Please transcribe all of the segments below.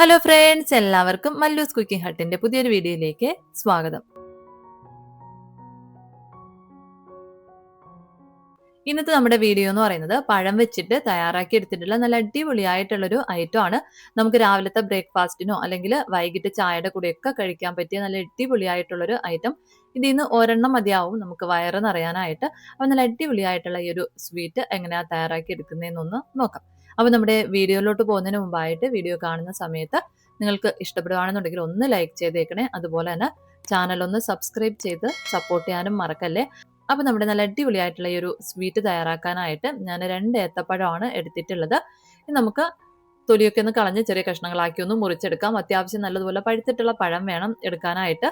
Hello friends, എല്ലാവർക്കും Mallus cooking ഹട്ടിന്റെ പുതിയൊരു വീഡിയോയിലേക്ക് സ്വാഗതം. ഇന്നത്തെ നമ്മുടെ വീഡിയോ എന്ന് പറയുന്നത് പഴം വെച്ചിട്ട് തയ്യാറാക്കി എടുത്തിട്ടുള്ള നല്ല അടിപൊളിയായിട്ടുള്ളൊരു ഐറ്റം ആണ്. നമുക്ക് രാവിലത്തെ ബ്രേക്ക്ഫാസ്റ്റിനോ അല്ലെങ്കിൽ വൈകിട്ട് ചായയുടെ കൂടെയൊക്കെ കഴിക്കാൻ പറ്റിയ നല്ല അടിപൊളിയായിട്ടുള്ളൊരു ഐറ്റം. ഇതിൽ നിന്ന് ഒരെണ്ണം മതിയാവും നമുക്ക് വയറ് നിറയാനായിട്ട്. അപ്പോൾ നല്ല അടിപൊളിയായിട്ടുള്ള ഈ ഒരു സ്വീറ്റ് എങ്ങനെയാണ് തയ്യാറാക്കി എടുക്കുന്നതെന്നൊന്ന് നോക്കാം. അപ്പോൾ നമ്മുടെ വീഡിയോയിലോട്ട് പോകുന്നതിന് മുമ്പായിട്ട് വീഡിയോ കാണുന്ന സമയത്ത് നിങ്ങൾക്ക് ഇഷ്ടപ്പെടുകയാണെന്നുണ്ടെങ്കിൽ ഒന്ന് ലൈക്ക് ചെയ്തേക്കണേ. അതുപോലെ തന്നെ ചാനൽ ഒന്ന് സബ്സ്ക്രൈബ് ചെയ്ത് സപ്പോർട്ട് ചെയ്യാനും മറക്കല്ലേ. അപ്പോൾ നമ്മുടെ നല്ല അടിപൊളിയായിട്ടുള്ള ഈ ഒരു സ്വീറ്റ് തയ്യാറാക്കാനായിട്ട് ഞാൻ 2 ഏത്തപ്പഴമാണ് എടുത്തിട്ടുള്ളത്. ഇനി നമുക്ക് തൊലിയൊക്കെ ഒന്ന് കളഞ്ഞ് ചെറിയ കഷ്ണങ്ങളാക്കി ഒന്ന് മുറിച്ചെടുക്കാം. അത്യാവശ്യം നല്ലതുപോലെ പഴുത്തിട്ടുള്ള പഴം വേണം എടുക്കാനായിട്ട്.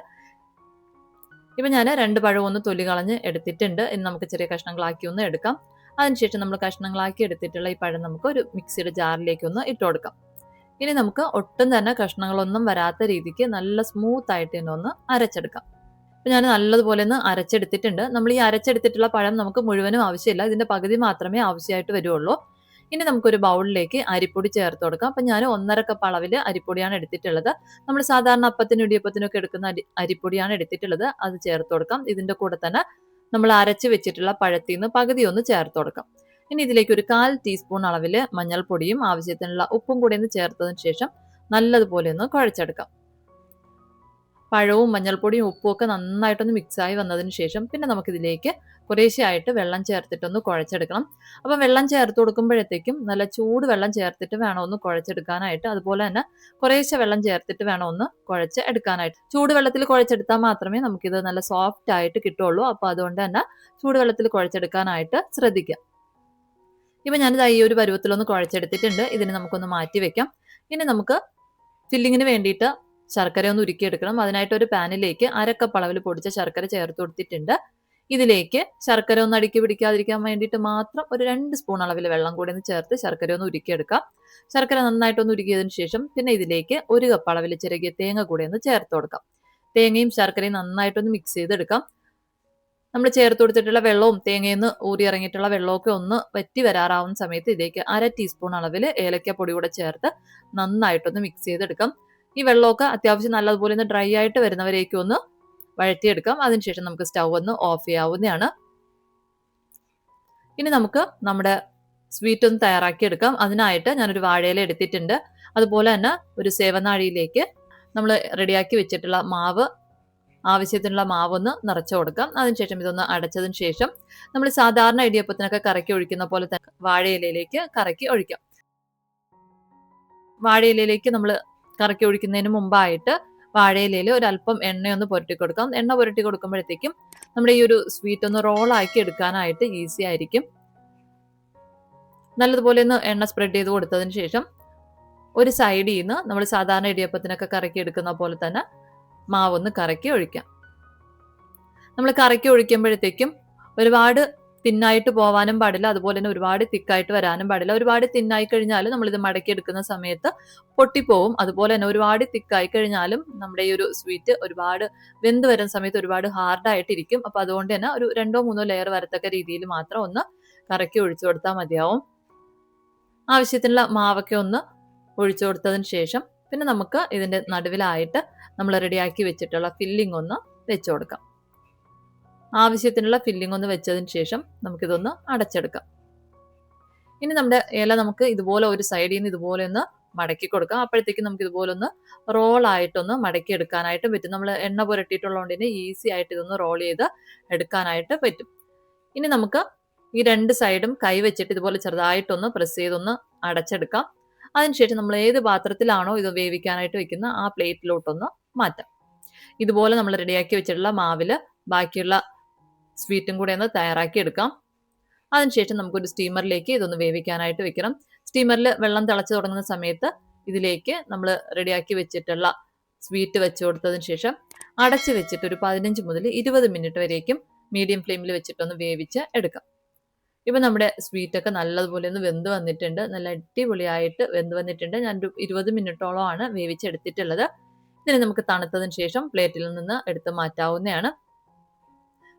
ഇപ്പം ഞാൻ 2 പഴം ഒന്ന് തൊലി കളഞ്ഞ് എടുത്തിട്ടുണ്ട്. ഇനി നമുക്ക് ചെറിയ കഷ്ണങ്ങളാക്കി ഒന്ന് എടുക്കാം. അതിനുശേഷം നമ്മൾ കഷ്ണങ്ങളാക്കി എടുത്തിട്ടുള്ള ഈ പഴം നമുക്ക് ഒരു മിക്സിയുടെ ജാറിലേക്ക് ഒന്ന് ഇട്ട് കൊടുക്കാം. ഇനി നമുക്ക് ഒട്ടും തന്നെ കഷ്ണങ്ങളൊന്നും വരാത്ത രീതിക്ക് നല്ല സ്മൂത്ത് ആയിട്ട് തന്നെ ഒന്ന് അരച്ചെടുക്കാം. അപ്പം ഞാൻ നല്ലതുപോലെ ഒന്ന് അരച്ചെടുത്തിട്ടുണ്ട്. നമ്മൾ ഈ അരച്ചെടുത്തിട്ടുള്ള പഴം നമുക്ക് മുഴുവനും ആവശ്യമില്ല, ഇതിൻ്റെ പകുതി മാത്രമേ ആവശ്യമായിട്ട് വരുള്ളൂ. ഇനി നമുക്കൊരു ബൗളിലേക്ക് അരിപ്പൊടി ചേർത്ത് കൊടുക്കാം. അപ്പം ഞാൻ 1.5 കപ്പ് അളവിൽ അരിപ്പൊടിയാണ് എടുത്തിട്ടുള്ളത്. നമ്മൾ സാധാരണ അപ്പത്തിനും ഇടിയപ്പത്തിനൊക്കെ എടുക്കുന്ന അരിപ്പൊടിയാണ് എടുത്തിട്ടുള്ളത്. അത് ചേർത്ത് കൊടുക്കാം. ഇതിൻ്റെ കൂടെ തന്നെ നമ്മൾ അരച്ച് വെച്ചിട്ടുള്ള പഴത്തിൽ നിന്ന് പകുതി ഒന്ന് ചേർത്ത് കൊടുക്കാം. ഇനി ഇതിലേക്ക് ഒരു 1/4 ടീസ്പൂൺ അളവിൽ മഞ്ഞൾപ്പൊടിയും ആവശ്യത്തിനുള്ള ഉപ്പും കൂടി ഒന്ന് ചേർത്തതിന് ശേഷം നല്ലതുപോലെ ഒന്ന് കുഴച്ചെടുക്കാം. പഴവും മഞ്ഞൾപ്പൊടിയും ഉപ്പും ഒക്കെ നന്നായിട്ടൊന്ന് മിക്സായി വന്നതിന് ശേഷം പിന്നെ നമുക്കിതിലേക്ക് കുറേശ്ശെയായിട്ട് വെള്ളം ചേർത്തിട്ടൊന്ന് കുഴച്ചെടുക്കണം. അപ്പം വെള്ളം ചേർത്ത് കൊടുക്കുമ്പോഴത്തേക്കും നല്ല ചൂട് വെള്ളം ചേർത്തിട്ട് വേണം ഒന്ന് കുഴച്ചെടുക്കാനായിട്ട്. അതുപോലെ തന്നെ കുറേശ്ശെ വെള്ളം ചേർത്തിട്ട് വേണം ഒന്ന് കുഴച്ച് എടുക്കാനായിട്ട്. ചൂടുവെള്ളത്തിൽ കുഴച്ചെടുത്താൽ മാത്രമേ നമുക്കിത് നല്ല സോഫ്റ്റ് ആയിട്ട് കിട്ടുള്ളൂ. അപ്പോൾ അതുകൊണ്ട് തന്നെ ചൂടുവെള്ളത്തിൽ കുഴച്ചെടുക്കാനായിട്ട് ശ്രദ്ധിക്കാം. ഇപ്പം ഞാനിത് ഈ ഒരു പരുവത്തിലൊന്ന് കുഴച്ചെടുത്തിട്ടുണ്ട്. ഇതിന് നമുക്കൊന്ന് മാറ്റി വെക്കാം. ഇനി നമുക്ക് ഫില്ലിങ്ങിന് വേണ്ടിയിട്ട് ശർക്കര ഒന്ന് ഉരുക്കിയെടുക്കണം. അതിനായിട്ട് ഒരു പാനിലേക്ക് 1/2 കപ്പ് അളവിൽ പൊടിച്ച ശർക്കര ചേർത്ത് കൊടുത്തിട്ടുണ്ട്. ഇതിലേക്ക് ശർക്കര ഒന്ന് അടുക്കി പിടിക്കാതിരിക്കാൻ വേണ്ടിയിട്ട് മാത്രം ഒരു 2 സ്പൂൺ അളവിൽ വെള്ളം കൂടി ഒന്ന് ചേർത്ത് ശർക്കര ഒന്ന് ഉരുക്കിയെടുക്കാം. ശർക്കര നന്നായിട്ടൊന്ന് ഉരുക്കിയതിന് ശേഷം പിന്നെ ഇതിലേക്ക് 1 കപ്പ് അളവിൽ ചിരകിയ തേങ്ങ കൂടി ഒന്ന് ചേർത്ത് കൊടുക്കാം. തേങ്ങയും ശർക്കരയും നന്നായിട്ടൊന്ന് മിക്സ് ചെയ്തെടുക്കാം. നമ്മൾ ചേർത്ത് കൊടുത്തിട്ടുള്ള വെള്ളവും തേങ്ങയിൽ നിന്ന് ഊരി ഇറങ്ങിയിട്ടുള്ള വെള്ളമൊക്കെ ഒന്ന് വറ്റി വരാറാവുന്ന സമയത്ത് ഇതിലേക്ക് 1/2 ടീസ്പൂൺ അളവിൽ ഏലക്കപ്പൊടി കൂടെ ചേർത്ത് നന്നായിട്ടൊന്ന് മിക്സ് ചെയ്തെടുക്കാം. ഈ വെള്ളമൊക്കെ അത്യാവശ്യം നല്ലതുപോലെ ഒന്ന് ഡ്രൈ ആയിട്ട് വരുന്നവരേക്കും ഒന്ന് വഴറ്റിയെടുക്കാം. അതിനുശേഷം നമുക്ക് സ്റ്റൗ ഒന്ന് ഓഫ് ചെയ്യാവുന്നതാണ്. ഇനി നമുക്ക് നമ്മുടെ സ്വീറ്റ് ഒന്ന് തയ്യാറാക്കിയെടുക്കാം. അതിനായിട്ട് ഞാനൊരു വാഴയില എടുത്തിട്ടുണ്ട്. അതുപോലെ തന്നെ ഒരു സേവനാഴിയിലേക്ക് നമ്മൾ റെഡിയാക്കി വെച്ചിട്ടുള്ള മാവ്, ആവശ്യത്തിനുള്ള മാവൊന്ന് നിറച്ചു കൊടുക്കാം. അതിനുശേഷം ഇതൊന്ന് അടച്ചതിന് ശേഷം നമ്മൾ സാധാരണ ഇടിയപ്പത്തിനൊക്കെ കറക്കി ഒഴിക്കുന്ന പോലെ തന്നെ വാഴയിലയിലേക്ക് കറക്കി ഒഴിക്കാം. വാഴയിലയിലേക്ക് നമ്മൾ കറക്കി ഒഴിക്കുന്നതിന് മുമ്പായിട്ട് വാഴയിലയിൽ ഒരല്പം എണ്ണയൊന്ന് പുരട്ടി കൊടുക്കാം. എണ്ണ പുരട്ടി കൊടുക്കുമ്പോഴത്തേക്കും നമ്മുടെ ഈ ഒരു സ്വീറ്റ് ഒന്ന് റോളാക്കി എടുക്കാനായിട്ട് ഈസി ആയിരിക്കും. നല്ലതുപോലെ ഒന്ന് എണ്ണ സ്പ്രെഡ് ചെയ്ത് കൊടുത്തതിന് ശേഷം ഒരു സൈഡിൽ നിന്ന് നമ്മൾ സാധാരണ ഇടിയപ്പത്തിനൊക്കെ കറക്കി എടുക്കുന്ന പോലെ തന്നെ മാവൊന്ന് കറക്കി ഒഴിക്കാം. നമ്മൾ കറക്കി ഒഴിക്കുമ്പോഴത്തേക്കും ഒരുപാട് തിന്നായിട്ട് പോവാനും പാടില്ല, അതുപോലെ തന്നെ ഒരുപാട് തിക്കായിട്ട് വരാനും പാടില്ല. ഒരുപാട് തിന്നായി കഴിഞ്ഞാൽ നമ്മളിത് മടക്കി എടുക്കുന്ന സമയത്ത് പൊട്ടിപ്പോവും. അതുപോലെ തന്നെ ഒരുപാട് തിക്കായി കഴിഞ്ഞാലും നമ്മുടെ ഈ ഒരു സ്വീറ്റ് ഒരുപാട് വെന്ത് വരുന്ന സമയത്ത് ഒരുപാട് ഹാർഡായിട്ടിരിക്കും. അപ്പോൾ അതുകൊണ്ട് തന്നെ ഒരു 2-3 ലെയർ വരത്തക്ക രീതിയിൽ മാത്രം ഒന്ന് കറക്കി ഒഴിച്ചു കൊടുത്താൽ മതിയാവും. ആവശ്യത്തിനുള്ള മാവൊക്കെ ഒന്ന് ഒഴിച്ചു കൊടുത്തതിന് ശേഷം പിന്നെ നമുക്ക് ഇതിൻ്റെ നടുവിലായിട്ട് നമ്മൾ റെഡിയാക്കി വെച്ചിട്ടുള്ള ഫില്ലിംഗ് ഒന്ന് വെച്ചു കൊടുക്കാം. ആവശ്യത്തിനുള്ള ഫില്ലിംഗ് ഒന്ന് വെച്ചതിന് ശേഷം നമുക്കിതൊന്ന് അടച്ചെടുക്കാം. ഇനി നമ്മുടെ ഇല നമുക്ക് ഇതുപോലെ ഒരു സൈഡിൽ നിന്ന് ഇതുപോലെ ഒന്ന് മടക്കി കൊടുക്കാം. അപ്പോഴത്തേക്കും നമുക്ക് ഇതുപോലെ ഒന്ന് റോളായിട്ടൊന്ന് മടക്കി എടുക്കാനായിട്ട് പറ്റും. നമ്മൾ എണ്ണ പുരട്ടിയിട്ടുള്ളതുകൊണ്ട് തന്നെ ഈസി ആയിട്ട് ഇതൊന്ന് റോൾ ചെയ്ത് എടുക്കാനായിട്ട് പറ്റും. ഇനി നമുക്ക് ഈ 2 സൈഡും കൈ വെച്ചിട്ട് ഇതുപോലെ ചെറുതായിട്ടൊന്ന് പ്രസ് ചെയ്തൊന്ന് അടച്ചെടുക്കാം. അതിനുശേഷം നമ്മൾ ഏത് പാത്രത്തിലാണോ ഇത് വേവിക്കാനായിട്ട് വെക്കുന്ന ആ പ്ലേറ്റിലോട്ടൊന്ന് മാറ്റാം. ഇതുപോലെ നമ്മൾ റെഡിയാക്കി വെച്ചിട്ടുള്ള മാവിൽ ബാക്കിയുള്ള സ്വീറ്റും കൂടെ ഒന്ന് തയ്യാറാക്കി എടുക്കാം. അതിനുശേഷം നമുക്കൊരു സ്റ്റീമറിലേക്ക് ഇതൊന്ന് വേവിക്കാനായിട്ട് വെക്കണം. സ്റ്റീമറിൽ വെള്ളം തിളച്ച് തുടങ്ങുന്ന സമയത്ത് ഇതിലേക്ക് നമ്മൾ റെഡിയാക്കി വെച്ചിട്ടുള്ള സ്വീറ്റ് വെച്ച് കൊടുത്തതിന് ശേഷം അടച്ച് വെച്ചിട്ട് ഒരു 15 മുതൽ 20 മിനിറ്റ് വരേക്കും മീഡിയം ഫ്ലെയിമിൽ വെച്ചിട്ടൊന്ന് വേവിച്ച് എടുക്കാം. ഇപ്പം നമ്മുടെ സ്വീറ്റൊക്കെ നല്ലതുപോലെ ഒന്ന് വെന്ത് വന്നിട്ടുണ്ട്. നല്ല അടിപൊളിയായിട്ട് വെന്ത് വന്നിട്ടുണ്ട്. ഞാനൊരു 20 മിനിറ്റോളമാണ് വേവിച്ചെടുത്തിട്ടുള്ളത്. ഇതിന് നമുക്ക് തണുത്തതിന് ശേഷം പ്ലേറ്റിൽ നിന്ന് എടുത്ത് മാറ്റാവുന്നതാണ്.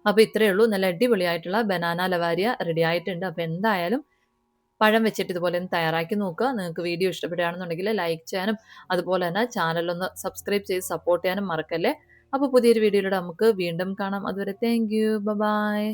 അപ്പോൾ ഇത്രയേ ഉള്ളൂ. നല്ല അടിപൊളിയായിട്ടുള്ള ബനാന ലവാരിയ റെഡി ആയിട്ടുണ്ട്. അപ്പോൾ എന്തായാലും പഴം വെച്ചിട്ട് ഇതുപോലെ ഒന്ന് തയ്യാറാക്കി നോക്കുക. നിങ്ങൾക്ക് വീഡിയോ ഇഷ്ടപ്പെടുകയാണെന്നുണ്ടെങ്കിൽ ലൈക്ക് ചെയ്യാനും അതുപോലെ തന്നെ ചാനലൊന്ന് സബ്സ്ക്രൈബ് ചെയ്ത് സപ്പോർട്ട് ചെയ്യാനും മറക്കല്ലേ. അപ്പോൾ പുതിയൊരു വീഡിയോയിലൂടെ നമുക്ക് വീണ്ടും കാണാം. അതുവരെ താങ്ക് യു. ബൈ.